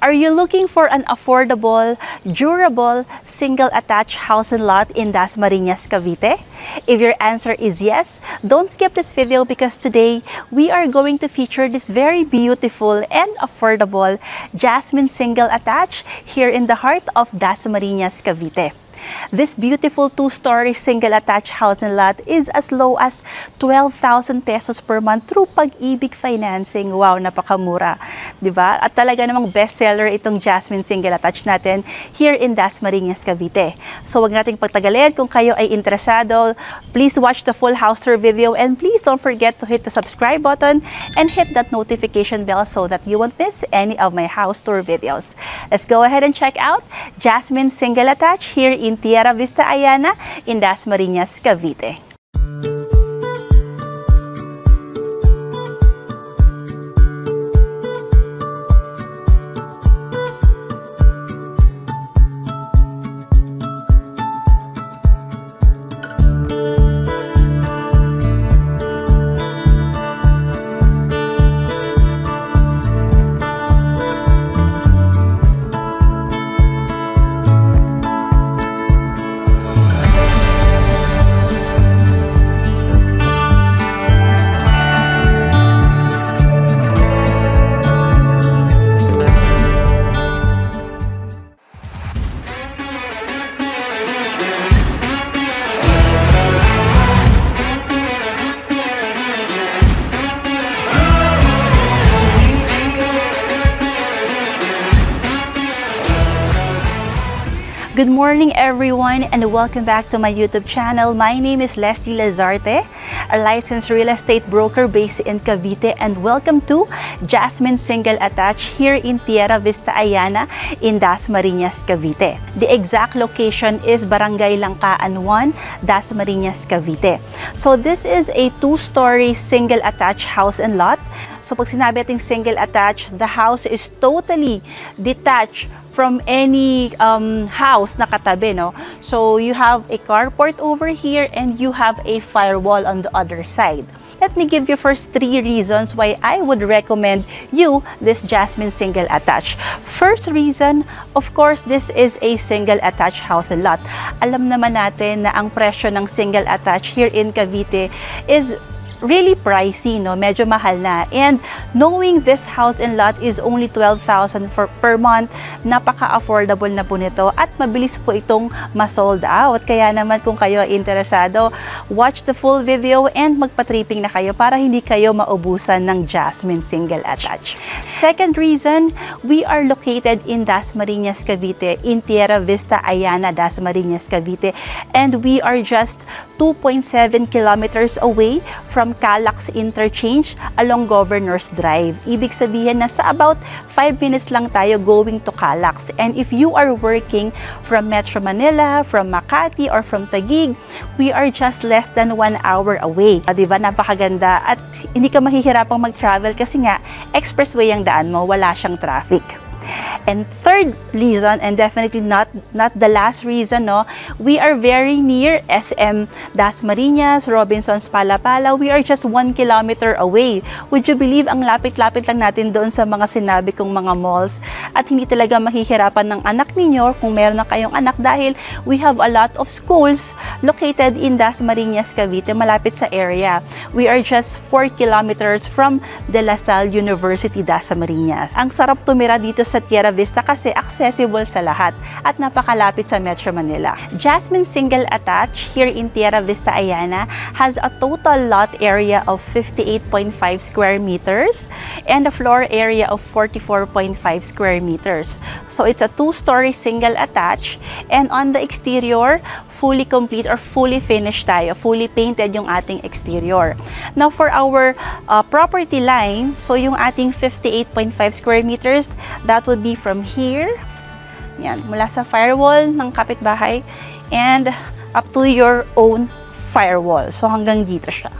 Are you looking for an affordable, durable, single-attached house and lot in Dasmariñas, Cavite? If your answer is yes, don't skip this video because today we are going to feature this very beautiful and affordable Jasmine single-attached here in the heart of Dasmariñas, Cavite. This beautiful two-story single-attached house and lot is as low as 12,000 pesos per month through Pag-ibig financing. Wow, napakamura, di ba? At talaga namang bestseller itong Jasmine single-attached natin here in Dasmariñas, Cavite. So wag nating pagtagalin. Kung kayo ay interesado, please watch the full house tour video and please don't forget to hit the subscribe button and hit that notification bell so that you won't miss any of my house tour videos. Let's go ahead and check out Jasmine single-attached here in Tierra Vista Ayana in Dasmariñas, Cavite. Good morning everyone and welcome back to my YouTube channel. My name is Leslie Lazarte, a licensed real estate broker based in Cavite, and welcome to Jasmine Single Attached here in Tierra Vista Ayana in Dasmariñas, Cavite. The exact location is Barangay Langkaan 1, Dasmariñas, Cavite. So this is a two-story single attached house and lot. So pag sinabi ating single attached, the house is totally detached from any house na katabi, no? So you have a carport over here and you have a firewall on the other side. Let me give you first 3 reasons why I would recommend you this Jasmine single attached. First reason, of course, this is a single attached house and lot. Alam naman natin na ang presyo ng single attached here in Cavite is really pricey, no? Medyo mahal na. And knowing this house and lot is only 12,000 per month, napaka-affordable na po nito at mabilis po itong ma-sold out. Kaya naman kung kayo interesado, watch the full video and magpa-tripping na kayo para hindi kayo maubusan ng Jasmine single attached. Second reason, we are located in Dasmariñas, Cavite, in Tierra Vista Ayana, Dasmariñas, Cavite, and we are just 2.7 kilometers away from Calax Interchange along Governor's Drive. Ibig sabihin na sa about 5 minutes lang tayo going to Calax. And if you are working from Metro Manila, from Makati, or from Taguig, we are just less than 1 hour away. Diba? Napakaganda at hindi ka mahihirapang mag-travel kasi nga expressway ang daan mo, wala siyang traffic. And third reason, and definitely not the last reason, no, we are very near SM Dasmariñas, Robinsons Palapala. We are just 1 kilometer away. Would you believe ang lapit-lapit lang natin doon sa mga sinabi kong mga malls, at hindi talaga mahihirapan ng anak ninyo kung meron na kayong anak dahil we have a lot of schools located in Dasmariñas, Cavite, malapit sa area. We are just 4 kilometers from De La Salle University, Dasmariñas. Ang sarap tumira dito sa Tierra Vista kasi accessible sa lahat at napakalapit sa Metro Manila. Jasmine single attached here in Tierra Vista Ayana has a total lot area of 58.5 square meters and a floor area of 44.5 square meters. So it's a two-story single attached, and on the exterior, fully complete or fully finished tayo, fully painted yung ating exterior. Now for our property line, so yung ating 58.5 square meters, that would be from here, yan, mula sa firewall ng kapitbahay and up to your own firewall. So hanggang dito siya.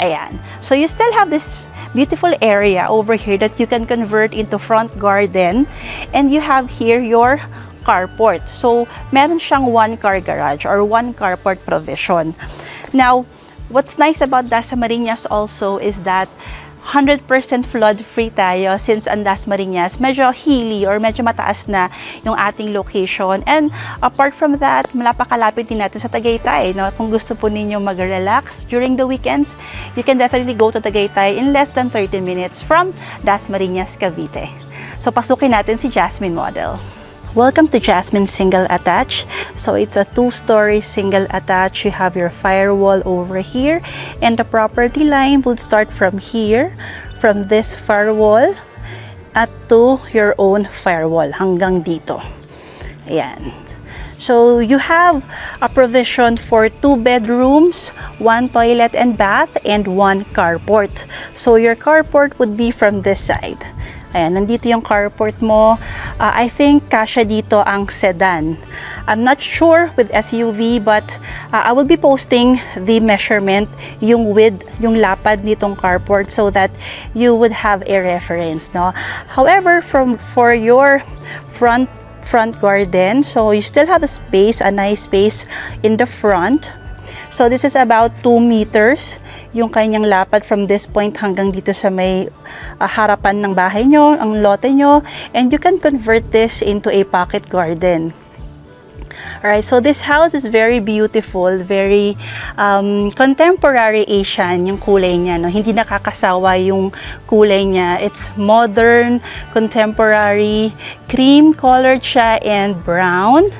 Ayan. So you still have this beautiful area over here that you can convert into front garden, and you have here your carport. So meron siyang 1-car garage or 1 carport provision. Now, what's nice about Dasmariñas also is that 100% flood-free tayo since ang Dasmariñas medyo hilly or medyo mataas na yung ating location. And apart from that, malapakalapit din natin sa Tagaytay. No? Kung gusto po ninyo mag-relax during the weekends, you can definitely go to Tagaytay in less than 30 minutes from Dasmariñas, Cavite. So pasukin natin si Jasmine model. Welcome to Jasmine Single Attach. So it's a 2-story single attach. You have your firewall over here, and the property line would start from here, from this firewall at to your own firewall hanggang dito. Ayan. So you have a provision for 2 bedrooms, 1 toilet and bath, and 1 carport. So your carport would be from this side. Ayan, nandito yung carport mo. I think kasya dito ang sedan. I'm not sure with SUV, but I will be posting the measurement, yung width, yung lapad nitong carport, so that you would have a reference, no? However, for your front garden, so you still have a space, a nice space in the front. So this is about 2 meters yung kanyang lapad from this point hanggang dito sa may harapan ng bahay nyo, ang lote nyo, and you can convert this into a pocket garden. Alright, so this house is very beautiful, very contemporary Asian yung kulay niya, no? Hindi nakakasawa yung kulay niya. It's modern, contemporary, cream colored siya, and brown.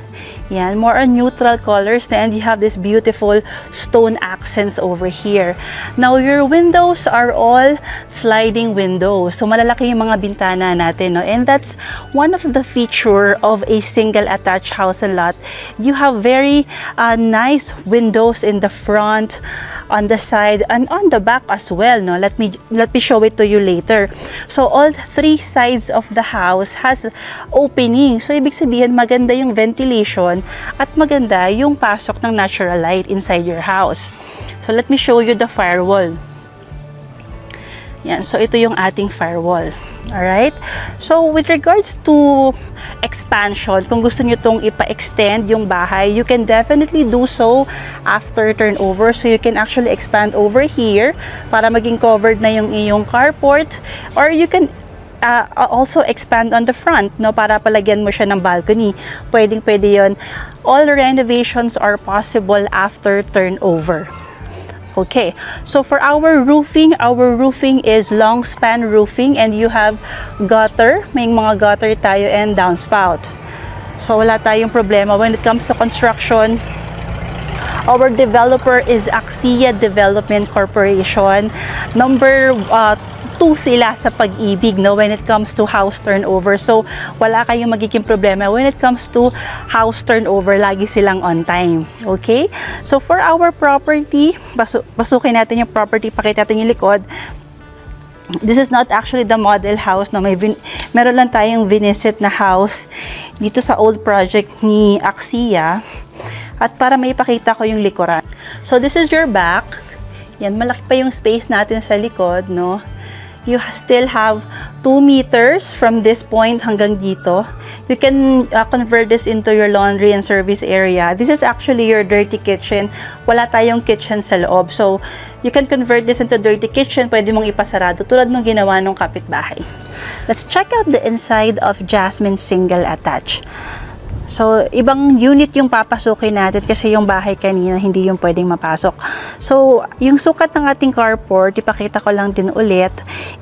Yan, more on neutral colors, and you have this beautiful stone accents over here. Now, your windows are all sliding windows. So, malalaki yung mga bintana natin, no? And that's one of the feature of a single attached house and lot. You have very nice windows in the front, on the side, and on the back as well, no? Let me show it to you later. So, all 3 sides of the house has opening. So, ibig sabihin, maganda yung ventilation at maganda yung pasok ng natural light inside your house. So let me show you the firewall. Yan, so ito yung ating firewall. Alright? So with regards to expansion, kung gusto nyo itong ipa-extend yung bahay, you can definitely do so after turnover. So you can actually expand over here para maging covered na yung iyong carport, or you can also expand on the front, no, para palagyan mo siya ng balcony. Pwede yon. All renovations are possible after turnover. Okay, so for our roofing is long span roofing, and you have gutter, may mga gutter tayo, and downspout. So wala tayong problema when it comes to construction. Our developer is Axia Development Corporation. Number 2 sila sa Pag-ibig, no, when it comes to house turnover. So wala kayong magiging problema when it comes to house turnover. Lagi silang on time. Okay, so for our property, basukin natin yung property, pakita natin yung likod. This is not actually the model house, no. Meron lang tayong visit na house dito sa old project ni Axia, at para may ipakita ko yung likuran. So this is your back. Yan, malaki pa yung space natin sa likod, no. You still have 2 meters from this point hanggang dito. You can convert this into your laundry and service area. This is actually your dirty kitchen. Wala tayong kitchen sa loob. So, you can convert this into dirty kitchen. Pwede mong ipasarado tulad ng ginawa ng kapitbahay. Let's check out the inside of Jasmine Single Attach. So, ibang unit yung papasukin natin kasi yung bahay kanina hindi yung pwedeng mapasok. So, yung sukat ng ating carport, ipakita ko lang din ulit.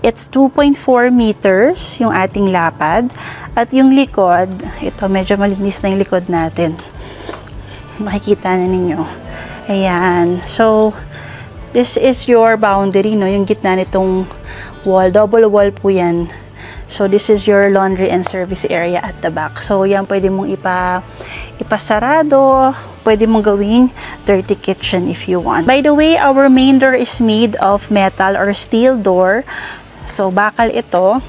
It's 2.4 meters yung ating lapad. At yung likod, ito medyo malinis na yung likod natin. Makikita na ninyo. Ayan. So, this is your boundary, no? Yung gitna nitong wall. Double wall po yan. So, this is your laundry and service area at the back. So, yan pwede mong ipasarado. Pwede mong gawing dirty kitchen if you want. By the way, our main door is made of metal or steel door. So, bakal ito.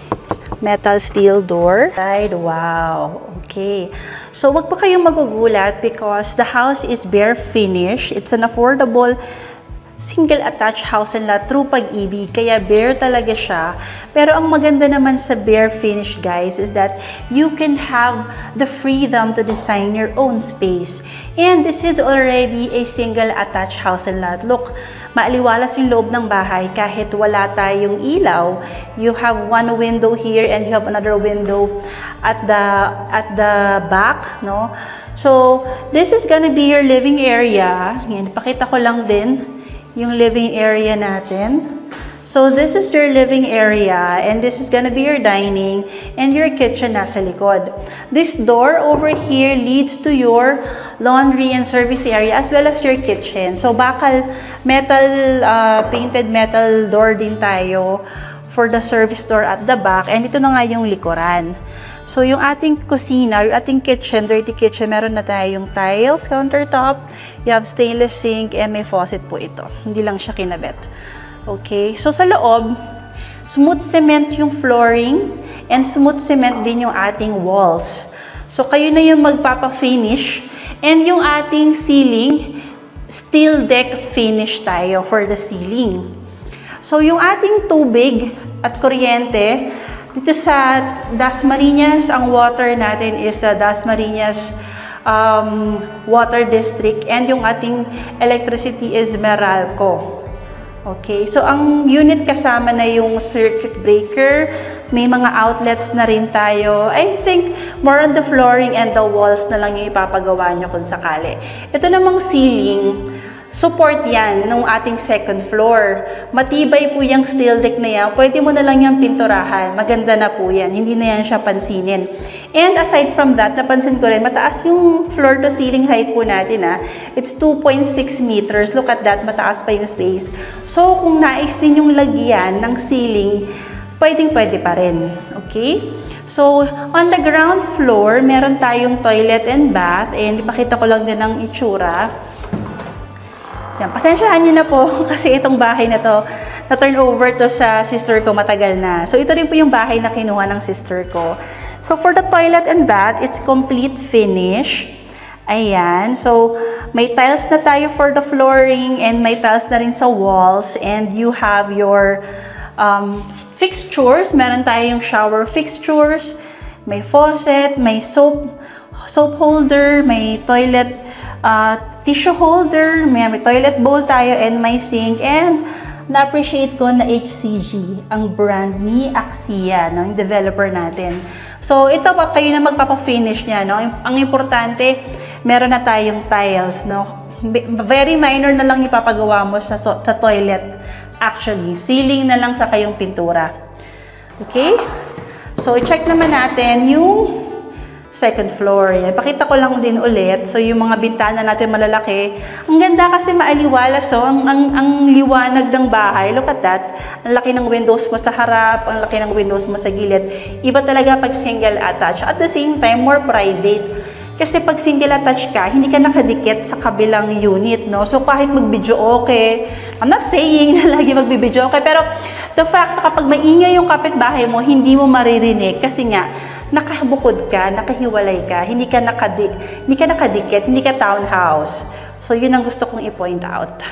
Metal steel door. Wow. Okay. So, wag pa kayong magugulat because the house is bare finish. It's an affordable single attached house and lot through Pag-ibig, kaya bare talaga siya. Pero ang maganda naman sa bare finish, guys, is that you can have the freedom to design your own space. And this is already a single attached house and lot. Look, maaliwalas yung loob ng bahay kahit wala tayong ilaw. You have one window here and you have another window at the back, no? So, this is gonna be your living area. Yan, pakita ko lang din yung living area natin. So, this is your living area and this is gonna be your dining and your kitchen nasa likod. This door over here leads to your laundry and service area as well as your kitchen. So, bakal metal, painted metal door din tayo for the service door at the back. And ito na nga yung likuran. So, yung ating kusina, yung ating kitchen, dirty kitchen, meron na tayong tiles, countertop, you have stainless sink, and may faucet po ito. Hindi lang siya kinabit. Okay, so sa loob, smooth cement yung flooring and smooth cement din yung ating walls. So kayo na yung magpapa-finish and yung ating ceiling, steel deck finish tayo for the ceiling. So yung ating tubig at kuryente, dito sa Dasmariñas, ang water natin is the Dasmariñas Water District and yung ating electricity is Meralco. Okay, so ang unit kasama na yung circuit breaker, may mga outlets na rin tayo. I think more on the flooring and the walls na lang yung ipapagawa nyo kung sakali. Ito namang ceiling, support yan ng ating second floor. Matibay po yung steel deck na yan. Pwede mo na lang yung pinturahan. Maganda na po yan. Hindi na yan siya pansinin. And aside from that, napansin ko rin, mataas yung floor to ceiling height po natin. It's 2.6 meters. Look at that. Mataas pa yung space. So, kung nais din yung lagyan ng ceiling, pwedeng-pwede pa rin. Okay? So, on the ground floor, meron tayong toilet and bath. And ipakita ko lang din ang itsura. Yan, pasensyahan nyo na po kasi itong bahay na to, na-turn over to sa sister ko matagal na. So, ito rin po yung bahay na kinuha ng sister ko. So, for the toilet and bath, it's complete finish. Ayan. So, may tiles na tayo for the flooring and may tiles na rin sa walls. And you have your fixtures. Meron tayong shower fixtures. May faucet, may soap holder, may toilet tissue holder, may toilet bowl tayo, and may sink. And na-appreciate ko na HCG, ang brand ni Axia, no, yung developer natin. So, ito pa kayo na magpapa-finish niya, no? Ang importante, meron na tayong tiles, no? Very minor na lang ipapagawa mo sa toilet. Actually, ceiling na lang sa kayong pintura. Okay? So, check naman natin yung second floor. Yan. Pakita ko lang din ulit. So, yung mga bintana natin malalaki. Ang ganda kasi maaliwalas. So, ang liwanag ng bahay. Look at that. Ang laki ng windows mo sa harap. Ang laki ng windows mo sa gilid. Iba talaga pag single attach. At the same time, more private. Kasi pag single attach ka, hindi ka nakadikit sa kabilang unit, no? So, kahit mag-video okay. I'm not saying na lagi mag-video okay. Pero, the fact na kapag maingay yung kapitbahay mo, hindi mo maririnig. Kasi nga, nakabukod ka, nakahiwalay ka, hindi ka nakadikit, hindi ka townhouse. So, yun ang gusto kong i-point out.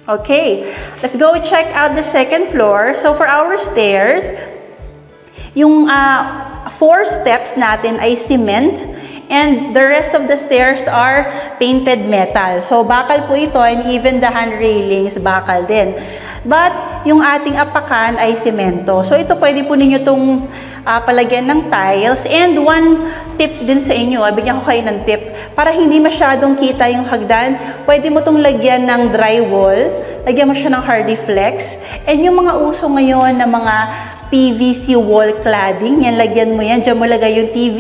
Okay, let's go check out the second floor. So, for our stairs, yung 4 steps natin ay cement and the rest of the stairs are painted metal. So, bakal po ito and even the hand railings, bakal din. But, yung ating apakan ay semento. So, ito pwede po ninyo itong palagyan ng tiles. And one tip din sa inyo, bigyan ko kayo ng tip, para hindi masyadong kita yung hagdan, pwede mo itong lagyan ng drywall, lagyan mo siya ng hardy flex. And yung mga uso ngayon na mga PVC wall cladding, yan, lagyan mo yan, dyan mo lagay yung TV.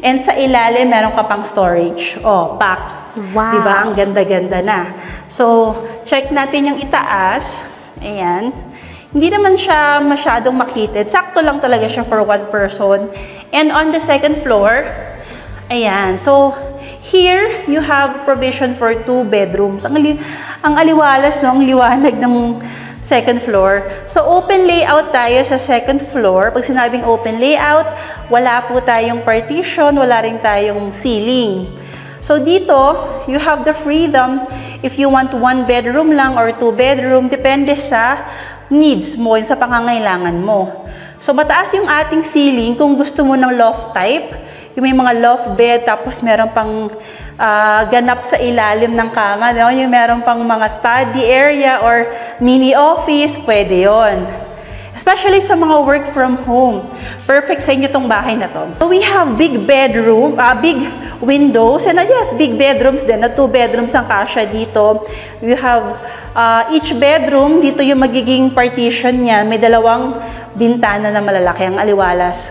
And sa ilalim, meron ka pang storage. Oh, pack. Wow. Diba? Ang ganda-ganda na. So, check natin yung itaas. Ayan. Hindi naman siya masyadong makitid. Sakto lang talaga siya for one person. And on the second floor, ayan. So, here, you have provision for 2 bedrooms. Ang aliwalas, no? Ang liwanag ng second floor. So, open layout tayo sa second floor. Pag sinabing open layout, wala po tayong partition, wala rin tayong ceiling. So, dito, you have the freedom if you want 1 bedroom lang or 2 bedroom, depende sa needs mo, sa pangangailangan mo. So, mataas yung ating ceiling kung gusto mo ng loft type. Yung may mga loft bed, tapos meron pang ganap sa ilalim ng kama. No? Yung meron pang mga study area or mini office, pwede yon. Especially sa mga work from home. Perfect sa inyo tong bahay na to. So we have big bedroom, big windows, and yes, big bedrooms din. 2 bedrooms ang kasya dito. We have each bedroom, dito yung magiging partition niya. May 2 bintana na malalaki ang aliwalas.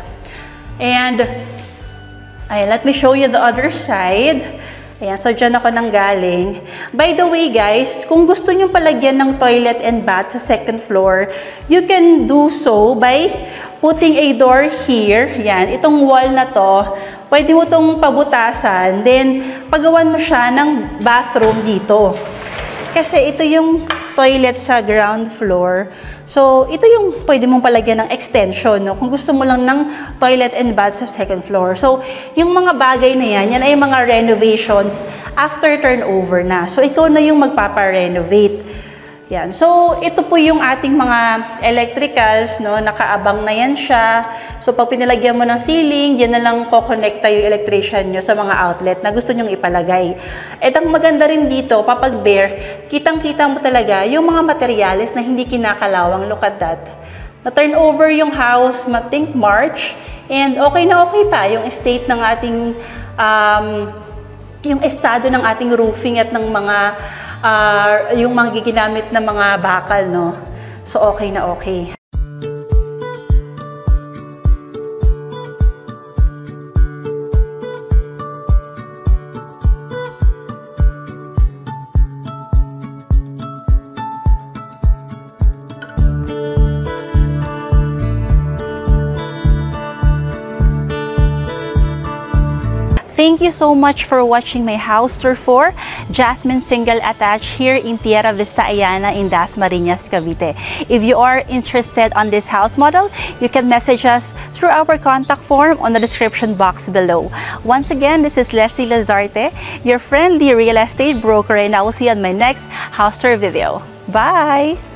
And, ayan, let me show you the other side. Ayan, so dyan ako nanggaling. By the way guys, kung gusto nyo palagyan ng toilet and bath sa second floor, you can do so by putting a door here. Yan, itong wall na to, pwede mo itong pabutasan, then pagawan mo siya ng bathroom dito. Kasi ito yung toilet sa ground floor. So, ito yung pwede mong palagyan ng extension, no? Kung gusto mo lang ng toilet and bath sa second floor. So, yung mga bagay na yan ay mga renovations after turnover na. So, ikaw na yung magpapa-renovate. Yan. So, ito po yung ating mga electricals, no? Nakaabang na yan siya. So, pag pinalagyan mo ng ceiling, yan na lang kukonekta yung electrician nyo sa mga outlet na gusto nyong ipalagay. At ang maganda rin dito, kapag bare, kitang-kita mo talaga yung mga materyales na hindi kinakalawang. Look at that. Na-turn over yung house, think March, and okay na okay pa yung state ng ating, yung estado ng ating roofing at ng mga yung mga giginamit na mga bakal, no? So, okay na okay. Thank you so much for watching my house tour for Jasmine Single Attached here in Tierra Vista Ayana in Dasmariñas, Cavite. If you are interested on this house model, you can message us through our contact form on the description box below. Once again, this is Leslie Lazarte, your friendly real estate broker, and I will see you on my next house tour video. Bye!